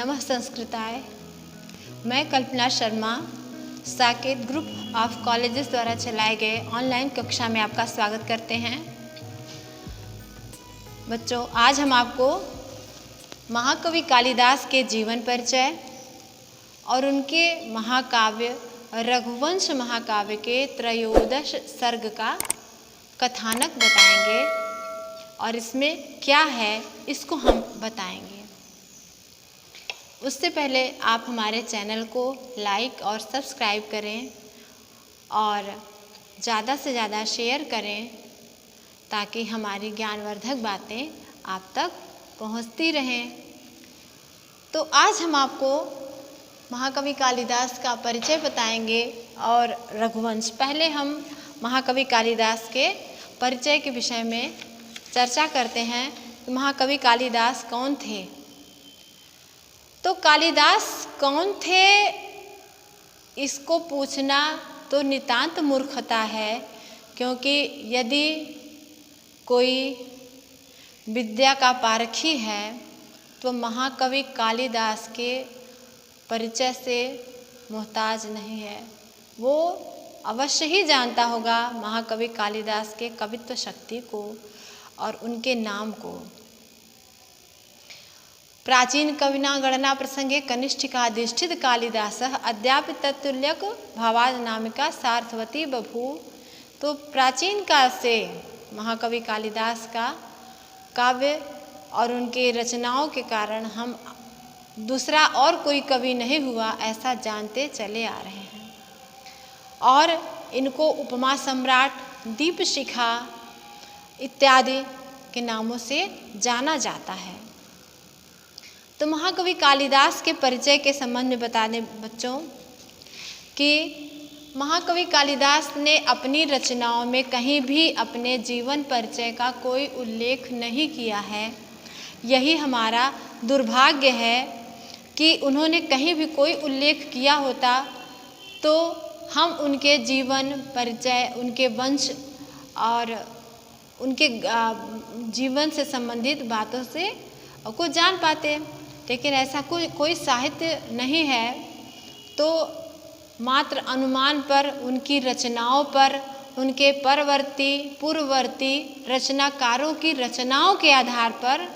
नमः संस्कृताय। मैं Kalpana Sharma Saket group of colleges द्वारा चलाए गए ऑनलाइन कक्षा में आपका स्वागत करते हैं। बच्चों, आज हम आपको महाकवि कालिदास के जीवन परिचय और उनके महाकाव्य रघुवंश महाकाव्य के त्रयोदश सर्ग का कथानक बताएंगे और इसमें क्या है इसको हम बताएंगे। उससे पहले आप हमारे चैनल को लाइक और सब्सक्राइब करें और ज़्यादा से ज़्यादा शेयर करें ताकि हमारी ज्ञानवर्धक बातें आप तक पहुंचती रहें। तो आज हम आपको महाकवि कालिदास का परिचय बताएंगे और रघुवंश। पहले हम महाकवि कालिदास के परिचय के विषय में चर्चा करते हैं कि महाकवि कालिदास कौन थे। तो कालिदास कौन थे इसको पूछना तो नितांत मूर्खता है, क्योंकि यदि कोई विद्या का पारखी है तो महाकवि कालिदास के परिचय से मोहताज नहीं है। वो अवश्य ही जानता होगा महाकवि कालिदास के कवित्व शक्ति को और उनके नाम को। प्राचीन कविना गणना प्रसंगे कनिष्ठिकाधिष्ठित कालिदासः अद्यापि तत्तुल्यक भावानामिका सार्थवती बभूव। तो प्राचीन काल से महाकवि कालिदास का काव्य और उनके रचनाओं के कारण हम दूसरा और कोई कवि नहीं हुआ ऐसा जानते चले आ रहे हैं। और इनको उपमा सम्राट, दीपशिखा इत्यादि के नामों से जाना जाता है। तो महाकवि कालिदास के परिचय के संबंध में बता दें बच्चों कि महाकवि कालिदास ने अपनी रचनाओं में कहीं भी अपने जीवन परिचय का कोई उल्लेख नहीं किया है। यही हमारा दुर्भाग्य है कि उन्होंने कहीं भी कोई उल्लेख किया होता तो हम उनके जीवन परिचय, उनके वंश और उनके जीवन से संबंधित बातों से को जान पाते। लेकिन ऐसा कोई साहित्य नहीं है, तो मात्र अनुमान पर, उनकी रचनाओं पर, उनके परवर्ती पूर्ववर्ती रचनाकारों की रचनाओं के आधार पर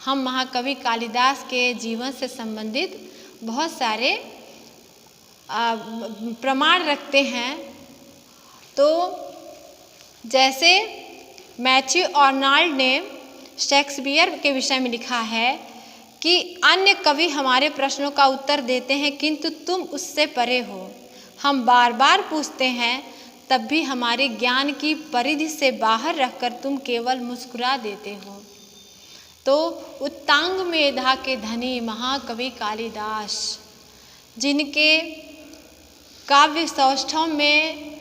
हम महाकवि कालिदास के जीवन से संबंधित बहुत सारे प्रमाण रखते हैं। तो जैसे मैथ्यू आर्नल्ड ने शेक्सपियर के विषय में लिखा है कि अन्य कवि हमारे प्रश्नों का उत्तर देते हैं किंतु तुम उससे परे हो। हम बार बार पूछते हैं तब भी हमारे ज्ञान की परिधि से बाहर रखकर तुम केवल मुस्कुरा देते हो। तो उत्तांग मेधा के धनी महाकवि कालिदास, जिनके काव्य सौष्ठव में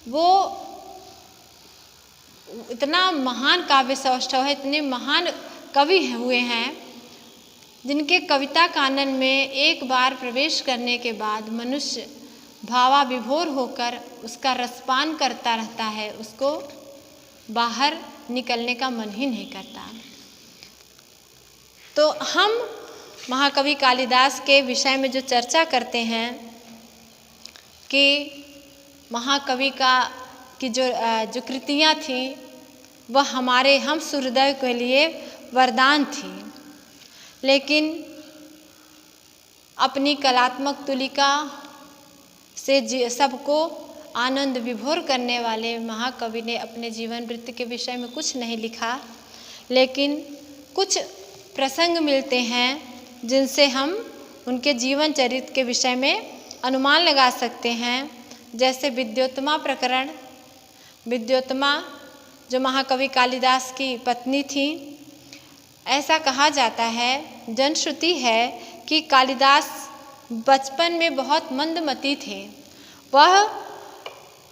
वो इतना महान काव्य सौष्ठव है, इतने महान कवि हुए हैं, जिनके कविता कानन में एक बार प्रवेश करने के बाद मनुष्य भावाविभोर होकर उसका रसपान करता रहता है, उसको बाहर निकलने का मन ही नहीं करता। तो हम महाकवि कालिदास के विषय में जो चर्चा करते हैं कि महाकवि की जो कृतियाँ थी वह हम सूर्योदय के लिए वरदान थी, लेकिन अपनी कलात्मक तुलिका से सबको आनंद विभोर करने वाले महाकवि ने अपने जीवन वृत्त के विषय में कुछ नहीं लिखा। लेकिन कुछ प्रसंग मिलते हैं जिनसे हम उनके जीवन चरित्र के विषय में अनुमान लगा सकते हैं। जैसे विद्योत्तमा प्रकरण। विद्योत्तमा जो महाकवि कालिदास की पत्नी थी, ऐसा कहा जाता है, जनश्रुति है कि कालिदास बचपन में बहुत मंदमती थे। वह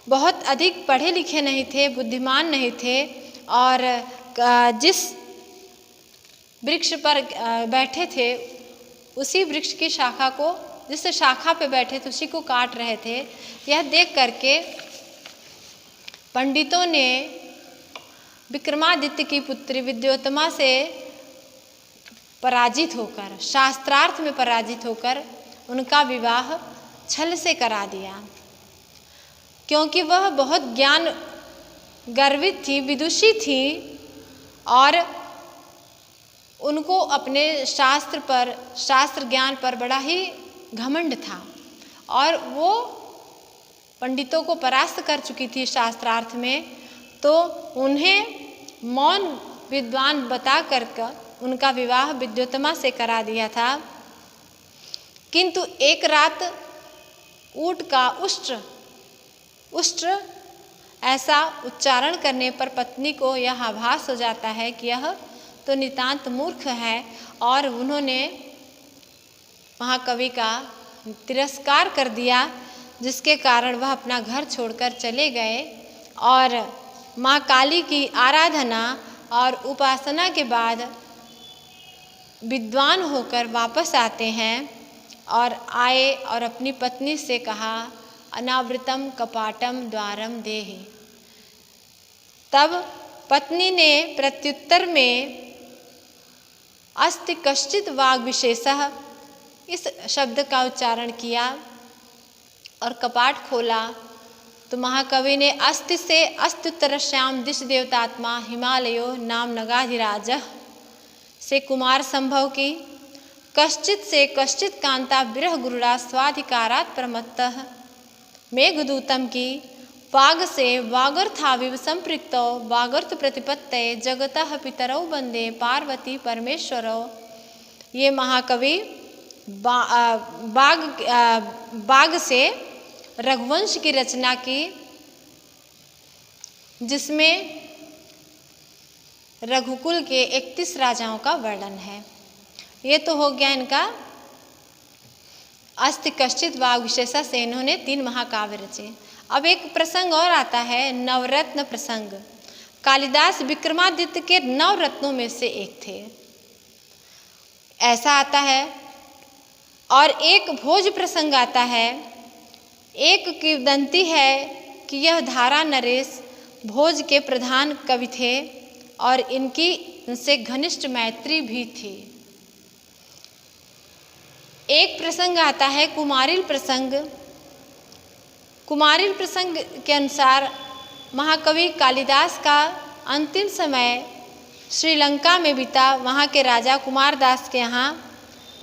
बहुत अधिक पढ़े लिखे नहीं थे, बुद्धिमान नहीं थे और जिस वृक्ष पर बैठे थे उसी वृक्ष की शाखा को, जिस शाखा पे बैठे थे उसी को काट रहे थे। यह देख करके पंडितों ने विक्रमादित्य की पुत्री विद्योत्तमा से पराजित होकर, शास्त्रार्थ में पराजित होकर उनका विवाह छल से करा दिया, क्योंकि वह बहुत ज्ञान गर्वित थी, विदुषी थी और उनको अपने शास्त्र ज्ञान पर बड़ा ही घमंड था और वो पंडितों को परास्त कर चुकी थी शास्त्रार्थ में। तो उन्हें मौन विद्वान बता कर उनका विवाह विद्योत्तमा से करा दिया था। किंतु एक रात ऊँट का उष्ट्र ऐसा उच्चारण करने पर पत्नी को यह आभास हो जाता है कि यह तो नितांत मूर्ख है और उन्होंने महाकवि का तिरस्कार कर दिया, जिसके कारण वह अपना घर छोड़कर चले गए और माँ काली की आराधना और उपासना के बाद विद्वान होकर वापस आते हैं और आए और अपनी पत्नी से कहा, अनावृतम कपाटम द्वारम देहि। तब पत्नी ने प्रत्युत्तर में अस्ति कश्चित वाग विशेषः इस शब्द का उच्चारण किया और कपाट खोला तो महाकवि ने अस्ति से अस्त्युत्तरश्याम दिश देवतात्मा हिमालयो नाम नगाधिराजः से कुमार संभव की, कश्चित से कश्चित कांता विरह गुरुड़ा स्वाधिकारात् प्रमत्तः मेघदूतम की, वाग से वागर्थाविव संपृक्तो वागर्थ प्रतिपत्तये जगतः पितरौ वंदे पार्वती परमेश्वरौ। ये महाकवि बाग से रघुवंश की रचना की, जिसमें रघुकुल के 31 राजाओं का वर्णन है। ये तो हो गया इनका अस्ति कश्चित वाग विशेषा से इन्होंने 3 महाकाव्य रचे। अब एक प्रसंग और आता है, नवरत्न प्रसंग। कालिदास विक्रमादित्य के 9 रत्नों में से एक थे, ऐसा आता है। और एक भोज प्रसंग आता है। एक किंवदंती है कि यह धारा नरेश भोज के प्रधान कवि थे और इनसे घनिष्ठ मैत्री भी थी। एक प्रसंग आता है कुमारिल प्रसंग। कुमारिल प्रसंग के अनुसार महाकवि कालिदास का अंतिम समय श्रीलंका में बीता, वहाँ के राजा कुमारदास के यहाँ,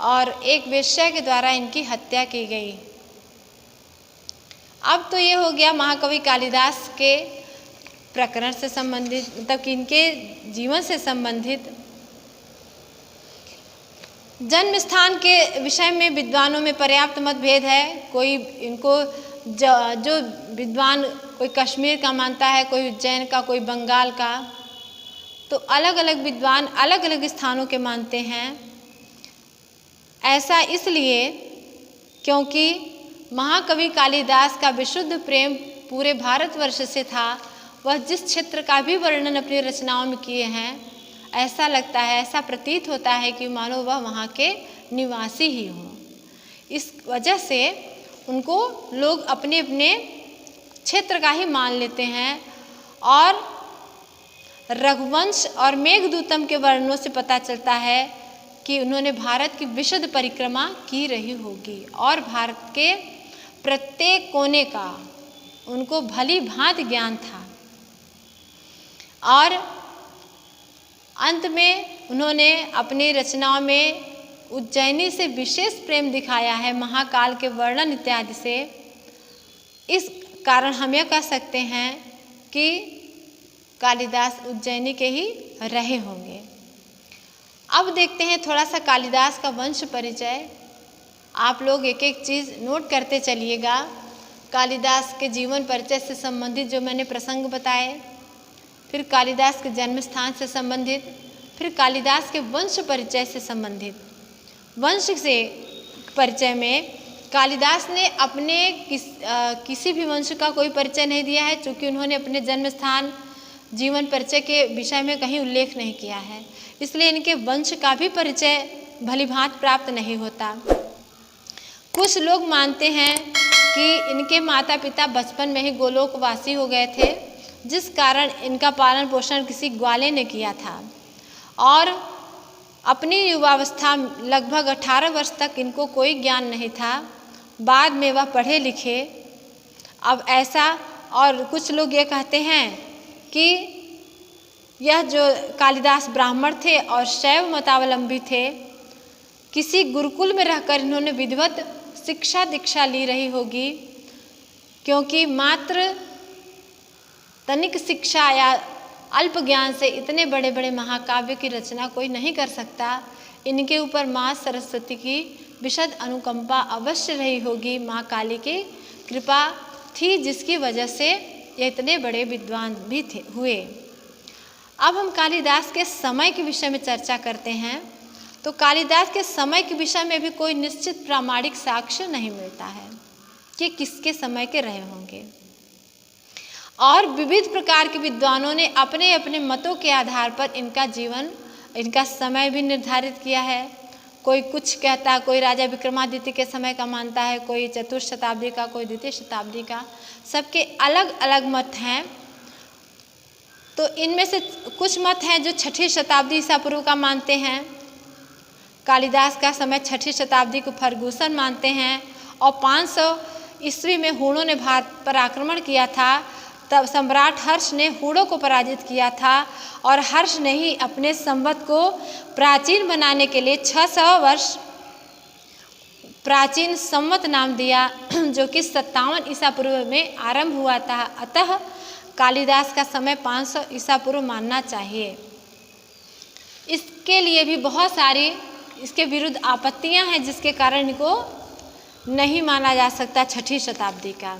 और एक वेश्या के द्वारा इनकी हत्या की गई। अब तो ये हो गया महाकवि कालिदास के प्रकरण से संबंधित, मतलब कि इनके जीवन से संबंधित। जन्म स्थान के विषय में विद्वानों में पर्याप्त मतभेद है। कोई इनको जो विद्वान कोई कश्मीर का मानता है, कोई उज्जैन का, कोई बंगाल का, तो अलग अलग विद्वान अलग अलग स्थानों के मानते हैं। ऐसा इसलिए क्योंकि महाकवि कालिदास का विशुद्ध प्रेम पूरे भारतवर्ष से था। वह जिस क्षेत्र का भी वर्णन अपनी रचनाओं में किए हैं, ऐसा लगता है, ऐसा प्रतीत होता है कि मानो वह वहाँ के निवासी ही हों। इस वजह से उनको लोग अपने अपने क्षेत्र का ही मान लेते हैं। और रघुवंश और मेघदूतम के वर्णनों से पता चलता है कि उन्होंने भारत की विशद परिक्रमा की रही होगी और भारत के प्रत्येक कोने का उनको भली भांति ज्ञान था। और अंत में उन्होंने अपनी रचनाओं में उज्जैनी से विशेष प्रेम दिखाया है, महाकाल के वर्णन इत्यादि से। इस कारण हम यह कह सकते हैं कि कालिदास उज्जैनी के ही रहे होंगे। अब देखते हैं थोड़ा सा कालिदास का वंश परिचय। आप लोग एक एक चीज़ नोट करते चलिएगा। कालिदास के जीवन परिचय से संबंधित जो मैंने प्रसंग बताए, फिर कालिदास के जन्म स्थान से संबंधित, फिर कालिदास के वंश परिचय से संबंधित। वंश से परिचय में कालिदास ने अपने किसी भी वंश का कोई परिचय नहीं दिया है, चूँकि उन्होंने अपने जन्म स्थान जीवन परिचय के विषय में कहीं उल्लेख नहीं किया है, इसलिए इनके वंश का भी परिचय भलीभांति प्राप्त नहीं होता। कुछ लोग मानते हैं कि इनके माता पिता बचपन में ही गोलोकवासी हो गए थे, जिस कारण इनका पालन पोषण किसी ग्वाले ने किया था। और अपनी युवावस्था लगभग 18 वर्ष तक इनको कोई ज्ञान नहीं था। बाद में वह पढ़े लिखे। अब ऐसा, और कुछ लोग ये कहते हैं कि यह जो कालिदास ब्राह्मण थे और शैव मतावलंबी थे, किसी गुरुकुल में रहकर इन्होंने विधिवत शिक्षा दीक्षा ली रही होगी, क्योंकि मात्र तनिक शिक्षा या अल्प ज्ञान से इतने बड़े बड़े महाकाव्य की रचना कोई नहीं कर सकता। इनके ऊपर माँ सरस्वती की विशद अनुकंपा अवश्य रही होगी, माँ काली की कृपा थी, जिसकी वजह से ये इतने बड़े विद्वान भी हुए। अब हम कालिदास के समय के विषय में चर्चा करते हैं। तो कालिदास के समय के विषय में भी कोई निश्चित प्रामाणिक साक्ष्य नहीं मिलता है कि किसके समय के रहे होंगे, और विविध प्रकार के विद्वानों ने अपने अपने मतों के आधार पर इनका जीवन, इनका समय भी निर्धारित किया है। कोई कुछ कहता, कोई राजा विक्रमादित्य के समय का मानता है, कोई चतुर्थ शताब्दी का, कोई द्वितीय शताब्दी का, सबके अलग अलग मत हैं। तो इनमें से कुछ मत हैं जो छठी शताब्दी ईसा पूर्व का मानते हैं। कालिदास का समय छठी शताब्दी को फर्गुसन मानते हैं, और 500 ईस्वी में हूणों ने भारत पर आक्रमण किया था। तब सम्राट हर्ष ने हूणों को पराजित किया था, और हर्ष ने ही अपने संवत को प्राचीन बनाने के लिए 600 वर्ष प्राचीन संवत नाम दिया, जो कि 57 ईसा पूर्व में आरंभ हुआ था। अतः कालिदास का समय 500 ईसा पूर्व मानना चाहिए। इसके लिए भी बहुत सारी इसके विरुद्ध आपत्तियां हैं, जिसके कारण इनको नहीं माना जा सकता छठी शताब्दी का।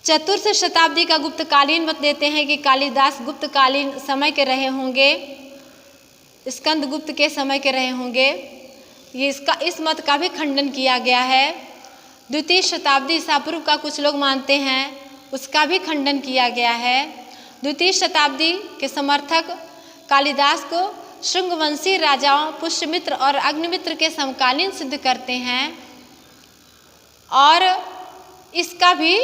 चतुर्थ शताब्दी का गुप्तकालीन मत देते हैं कि कालिदास गुप्तकालीन समय के रहे होंगे, स्कंदगुप्त के समय के रहे होंगे। ये इस मत का भी खंडन किया गया है। द्वितीय शताब्दी ईसा पूर्व का कुछ लोग मानते हैं, उसका भी खंडन किया गया है। द्वितीय शताब्दी के समर्थक कालिदास को शुंगवंशी राजाओं पुष्यमित्र और अग्निमित्र के समकालीन सिद्ध करते हैं, और इसका भी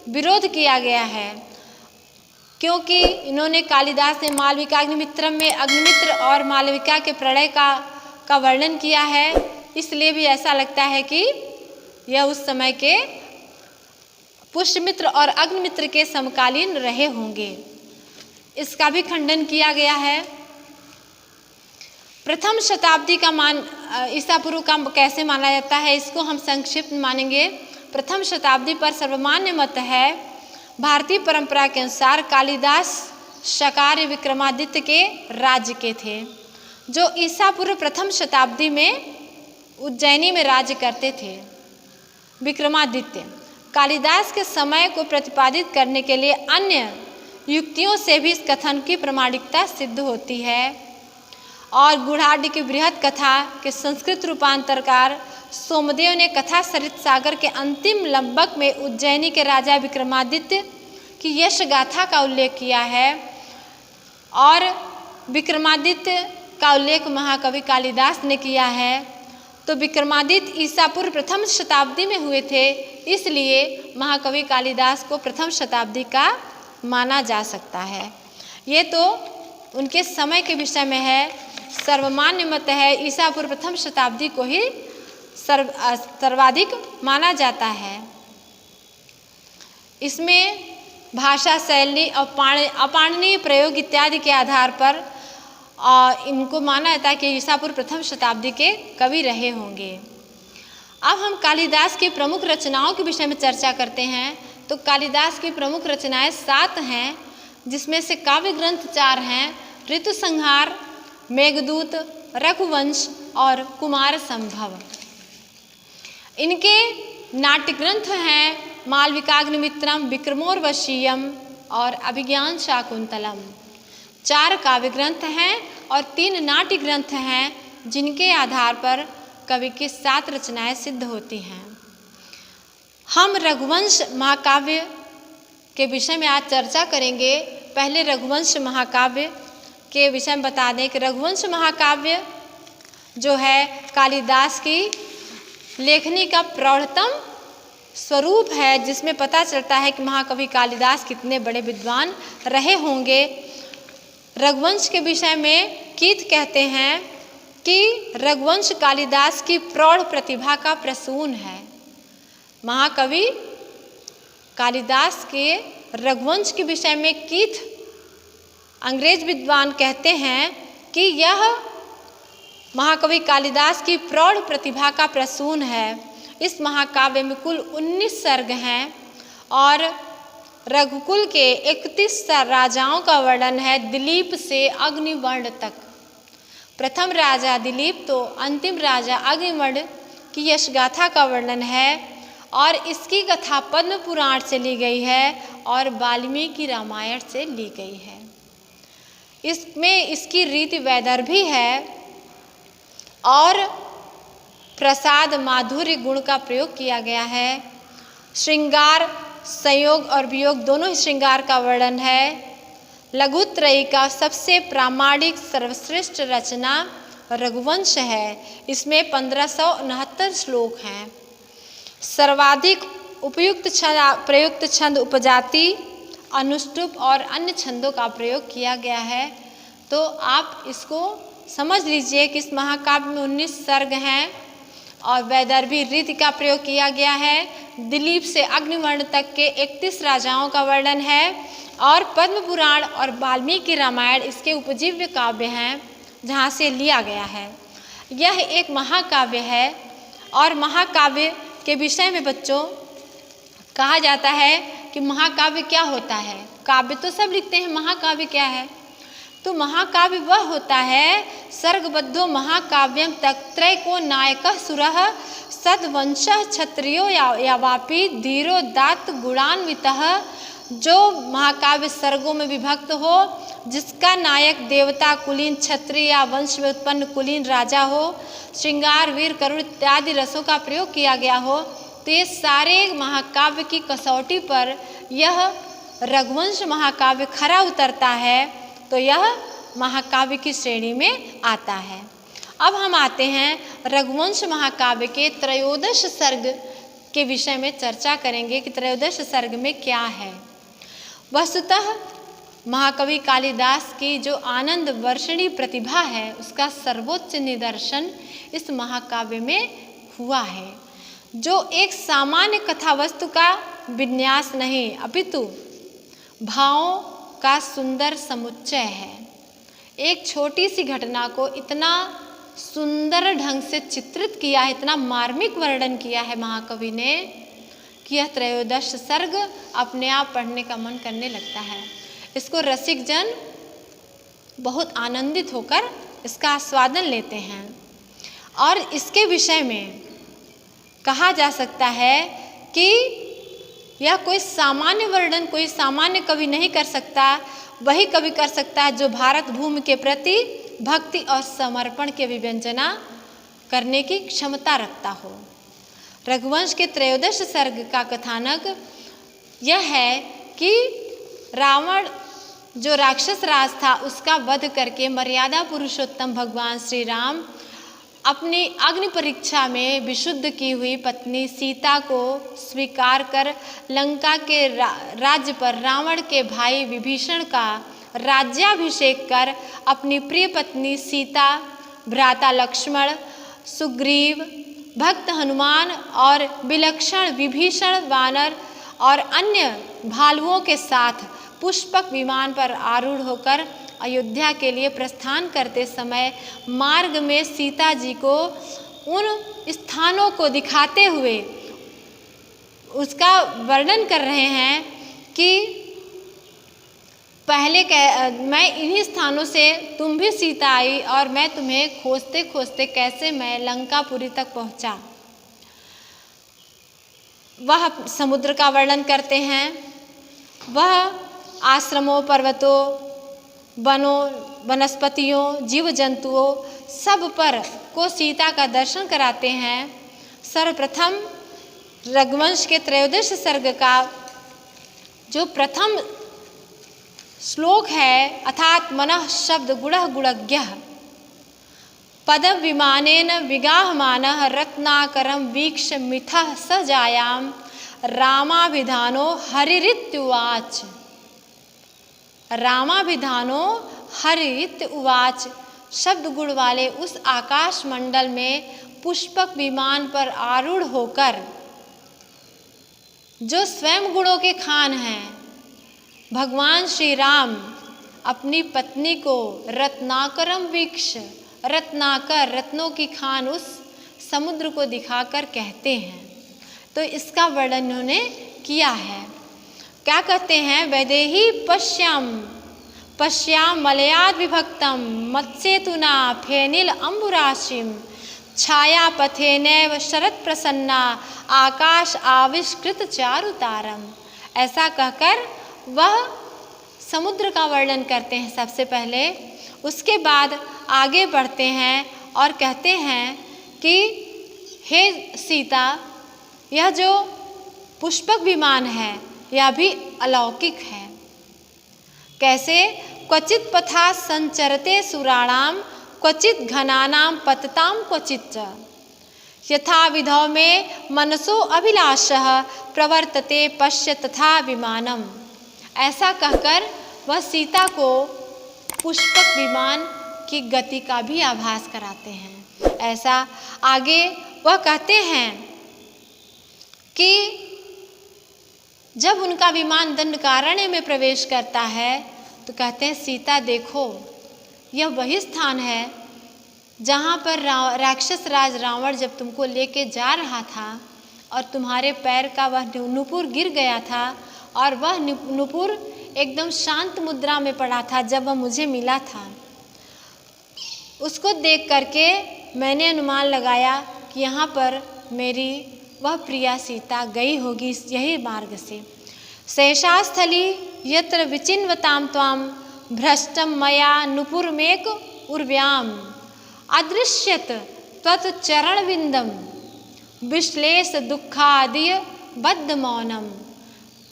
विरोध किया गया है, क्योंकि इन्होंने कालिदास ने मालविका अग्निमित्रम में अग्निमित्र और मालविका के प्रणय का वर्णन किया है। इसलिए भी ऐसा लगता है कि यह उस समय के पुष्यमित्र और अग्निमित्र के समकालीन रहे होंगे। इसका भी खंडन किया गया है। प्रथम शताब्दी का मान ईसा पूर्व का कैसे माना जाता है, इसको हम संक्षिप्त मानेंगे। प्रथम शताब्दी पर सर्वमान्य मत है, भारतीय परंपरा के अनुसार कालिदास शकार विक्रमादित्य के राज्य के थे, जो ईसा पूर्व प्रथम शताब्दी में उज्जैनी में राज्य करते थे। विक्रमादित्य कालिदास के समय को प्रतिपादित करने के लिए अन्य युक्तियों से भी इस कथन की प्रामाणिकता सिद्ध होती है, और गुढ़ाढ्य की बृहद कथा के संस्कृत रूपांतरकार सोमदेव ने कथा सरित सागर के अंतिम लंबक में उज्जैनी के राजा विक्रमादित्य की यश गाथा का उल्लेख किया है, और विक्रमादित्य का उल्लेख महाकवि कालिदास ने किया है। तो विक्रमादित्य ईसा पूर्व प्रथम शताब्दी में हुए थे, इसलिए महाकवि कालिदास को प्रथम शताब्दी का माना जा सकता है। ये तो उनके समय के विषय में है। सर्वमान्य मत है ईसा पूर्व प्रथम शताब्दी को ही सर्वाधिक माना जाता है। इसमें भाषा शैली और अपाणनीय प्रयोग इत्यादि के आधार पर इनको माना जाता है कि ईसा पूर्व प्रथम शताब्दी के कवि रहे होंगे। अब हम कालिदास की प्रमुख रचनाओं के विषय में चर्चा करते हैं। तो कालिदास की प्रमुख रचनाएं 7 हैं, जिसमें से काव्य ग्रंथ 4 हैं, ऋतु संहार, मेघदूत, रघुवंश और कुमार संभव। इनके नाट्य ग्रंथ हैं मालविकाग्निमित्रम, विक्रमोर्वशीयम और अभिज्ञान शाकुंतलम। 4 काव्य ग्रंथ हैं और 3 नाट्य ग्रंथ हैं, जिनके आधार पर कवि की 7 रचनाएं सिद्ध होती हैं। हम रघुवंश महाकाव्य के विषय में आज चर्चा करेंगे। पहले रघुवंश महाकाव्य के विषय में बता दें कि रघुवंश महाकाव्य जो है कालिदास की लेखनी का प्रौढ़तम स्वरूप है, जिसमें पता चलता है कि महाकवि कालिदास कितने बड़े विद्वान रहे होंगे। रघुवंश के विषय में कीथ कहते हैं कि रघुवंश कालिदास की प्रौढ़ प्रतिभा का प्रसून है। महाकवि कालिदास के रघुवंश के विषय में कीथ अंग्रेज विद्वान कहते हैं कि यह महाकवि कालिदास की प्रौढ़ प्रतिभा का प्रसून है। इस महाकाव्य में कुल 19 सर्ग हैं और रघुकुल के 31 राजाओं का वर्णन है, दिलीप से अग्निवर्ण तक। प्रथम राजा दिलीप तो अंतिम राजा अग्निवर्ण की यशगाथा का वर्णन है और इसकी कथा पद्म पुराण से ली गई है और वाल्मीकि रामायण से ली गई है। इसमें इसकी रीति वैदर्भी है और प्रसाद माधुर्य गुण का प्रयोग किया गया है। श्रृंगार, संयोग और वियोग दोनों ही श्रृंगार का वर्णन है। लघुत्रयी का सबसे प्रामाणिक सर्वश्रेष्ठ रचना रघुवंश है। इसमें 1569 श्लोक हैं। सर्वाधिक प्रयुक्त छंद उपजाति, अनुष्टुप और अन्य छंदों का प्रयोग किया गया है। तो आप इसको समझ लीजिए कि इस महाकाव्य में 19 सर्ग हैं और वैदर्भी रीति का प्रयोग किया गया है। दिलीप से अग्निवर्ण तक के 31 राजाओं का वर्णन है और पद्म पुराण और वाल्मीकि रामायण इसके उपजीव्य काव्य हैं जहाँ से लिया गया है। यह एक महाकाव्य है और महाकाव्य के विषय में बच्चों कहा जाता है कि महाकाव्य क्या होता है। काव्य तो सब लिखते हैं, महाकाव्य क्या है? तो महाकाव्य वह होता है सर्गबद्धो महाकाव्यम तत्रय को नायकः सुरः सद्वंशः क्षत्रियो यावापि धीरो दात गुणान्वितः। जो महाकाव्य सर्गों में विभक्त हो, जिसका नायक देवता, कुलीन, क्षत्रिय या वंश में उत्पन्न कुलीन राजा हो, श्रृंगार, वीर, करुण इत्यादि रसों का प्रयोग किया गया हो, तो ये सारे महाकाव्य की कसौटी पर यह रघुवंश महाकाव्य खरा उतरता है, तो यह महाकाव्य की श्रेणी में आता है। अब हम आते हैं रघुवंश महाकाव्य के त्रयोदश सर्ग के विषय में चर्चा करेंगे कि त्रयोदश सर्ग में क्या है। वस्तुतः महाकवि कालिदास की जो आनंद वर्षणी प्रतिभा है उसका सर्वोच्च निदर्शन इस महाकाव्य में हुआ है, जो एक सामान्य कथा वस्तु का विन्यास नहीं अपितु भावों का सुंदर समुच्चय है। एक छोटी सी घटना को इतना सुंदर ढंग से चित्रित किया है, इतना मार्मिक वर्णन किया है महाकवि ने कि यह त्रयोदश सर्ग अपने आप पढ़ने का मन करने लगता है। इसको रसिक जन बहुत आनंदित होकर इसका आस्वादन लेते हैं और इसके विषय में कहा जा सकता है कि यह कोई सामान्य वर्णन कोई सामान्य कवि नहीं कर सकता, वही कवि कर सकता है जो भारत भूमि के प्रति भक्ति और समर्पण की अभिव्यंजना करने की क्षमता रखता हो। रघुवंश के त्रयोदश सर्ग का कथानक यह है कि रावण जो राक्षस राज था उसका वध करके मर्यादा पुरुषोत्तम भगवान श्री राम अपनी अग्नि परीक्षा में विशुद्ध की हुई पत्नी सीता को स्वीकार कर लंका के राज्य पर रावण के भाई विभीषण का राज्याभिषेक कर अपनी प्रिय पत्नी सीता, भ्राता लक्ष्मण, सुग्रीव, भक्त हनुमान और विलक्षण विभीषण वानर और अन्य भालुओं के साथ पुष्पक विमान पर आरूढ़ होकर अयोध्या के लिए प्रस्थान करते समय मार्ग में सीता जी को उन स्थानों को दिखाते हुए उसका वर्णन कर रहे हैं कि पहले मैं इन्हीं स्थानों से तुम भी सीता आई और मैं तुम्हें खोजते खोजते कैसे मैं लंकापुरी तक पहुंचा। वह समुद्र का वर्णन करते हैं, वह आश्रमों, पर्वतों, वनों, वनस्पतियों, जीव जंतुओं सब पर को सीता का दर्शन कराते हैं। सर्वप्रथम रघुवंश के त्रयोदश सर्ग का जो प्रथम श्लोक है, अर्थात मनः शब्द गुणः गुणज्ञः पदम विमानेन विगाहमानः रत्नाकरं वीक्ष मिथः स जायाम रामाभिधानो हरिरित्युवाच। रामाभिधानो हरिरित्युवाच। शब्द गुण वाले उस आकाश मंडल में पुष्पक विमान पर आरूढ़ होकर जो स्वयं गुणों के खान हैं, भगवान श्री राम अपनी पत्नी को रत्नाकरम वीक्ष, रत्नाकर रत्नों की खान उस समुद्र को दिखाकर कहते हैं। तो इसका वर्णन उन्होंने किया है। क्या कहते हैं? वैदेही पश्याम पश्याम मलयाद विभक्तम मत्स्येतुना फेनिल अम्बुराशिम छाया पथेनैव शरद प्रसन्ना आकाश आविष्कृत चारुतारम। ऐसा कहकर वह समुद्र का वर्णन करते हैं सबसे पहले। उसके बाद आगे बढ़ते हैं और कहते हैं कि हे सीता, यह जो पुष्पक विमान है यह भी अलौकिक है। कैसे? क्वचित पथा संचरते सुराणाम क्वचित घनानाम पतताम क्वचित यथा विधौ में मनसो अभिलाषः प्रवर्तते पश्य तथा विमानम। ऐसा कहकर वह सीता को पुष्पक विमान की गति का भी आभास कराते हैं। ऐसा आगे वह कहते हैं कि जब उनका विमान दंडकारण्य में प्रवेश करता है तो कहते हैं सीता देखो, यह वही स्थान है जहाँ पर राक्षस राज रावण जब तुमको लेके जा रहा था और तुम्हारे पैर का वह नुपुर गिर गया था और वह नुपुर एकदम शांत मुद्रा में पड़ा था जब वह मुझे मिला था। उसको देख करके मैंने अनुमान लगाया कि यहाँ पर मेरी वह प्रिया सीता गई होगी यही मार्ग से। शेषा स्थली यत्र विचिन्वताम त्वाम भ्रष्टम मया नुपुरमेक उर्व्याम अदृश्यत त्वत् चरणविंदम विश्लेष दुखादिय बद्ध मौनम।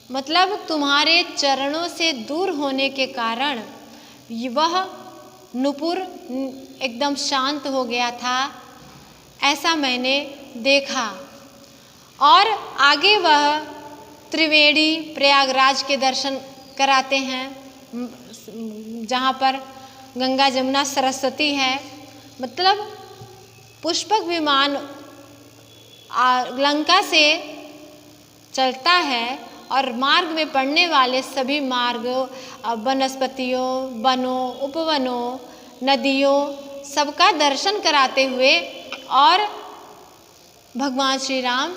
मतलब तुम्हारे चरणों से दूर होने के कारण वह नुपुर एकदम शांत हो गया था, ऐसा मैंने देखा। और आगे वह त्रिवेणी प्रयागराज के दर्शन कराते हैं जहाँ पर गंगा जमुना सरस्वती है। मतलब पुष्पक विमान लंका से चलता है और मार्ग में पड़ने वाले सभी मार्गों, वनस्पतियों, वनों, उपवनों, नदियों सबका दर्शन कराते हुए और भगवान श्री राम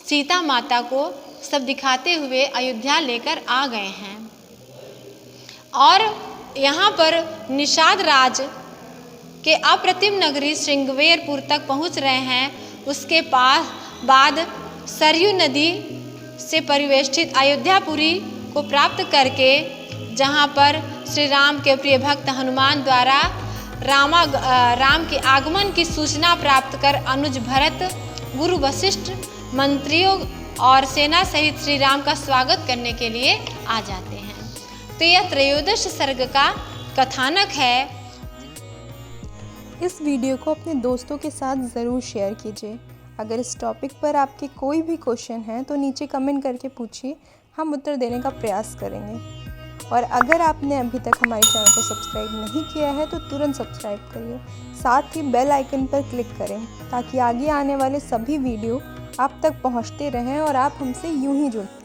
सीता माता को सब दिखाते हुए अयोध्या लेकर आ गए हैं। और यहाँ पर निषाद राज के अप्रतिम नगरी श्रृंगवेरपुर तक पहुँच रहे हैं। उसके बाद सरयू नदी से परिवेष्टित अयोध्यापुरी को प्राप्त करके जहाँ पर श्री राम के प्रिय भक्त हनुमान द्वारा राम के आगमन की सूचना प्राप्त कर अनुज भरत, गुरु वशिष्ठ, मंत्रियों और सेना सहित श्री राम का स्वागत करने के लिए आ जाते हैं। तो यह त्रयोदश सर्ग का कथानक है। इस वीडियो को अपने दोस्तों के साथ ज़रूर शेयर कीजिए। अगर इस टॉपिक पर आपके कोई भी क्वेश्चन है तो नीचे कमेंट करके पूछिए, हम उत्तर देने का प्रयास करेंगे। और अगर आपने अभी तक हमारे चैनल को सब्सक्राइब नहीं किया है तो तुरंत सब्सक्राइब करिए, साथ ही बेल आइकन पर क्लिक करें ताकि आगे आने वाले सभी वीडियो आप तक पहुंचते रहें और आप हमसे यूं ही जुड़ते